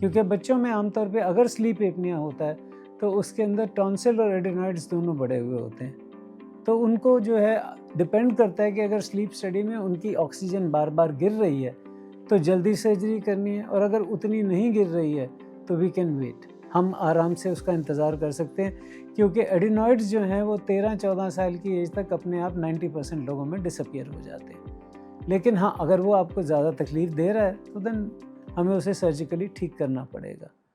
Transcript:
क्योंकि बच्चों में आमतौर पे अगर स्लीप एपनिया होता है तो उसके अंदर टॉन्सिल और एडिनॉइड्स दोनों बढ़े हुए होते हैं। तो उनको जो है डिपेंड करता है कि अगर स्लीप स्टडी में उनकी ऑक्सीजन बार बार गिर रही है तो जल्दी सर्जरी करनी है, और अगर उतनी नहीं गिर रही है तो वी कैन वेट, हम आराम से उसका इंतज़ार कर सकते हैं, क्योंकि एडिनॉइड्स जो हैं वो 13-14 साल की एज तक अपने आप 90% लोगों में डिसअपियर हो जाते हैं। लेकिन हाँ, अगर वो आपको ज़्यादा तकलीफ़ दे रहा है तो देन हमें उसे सर्जिकली ठीक करना पड़ेगा।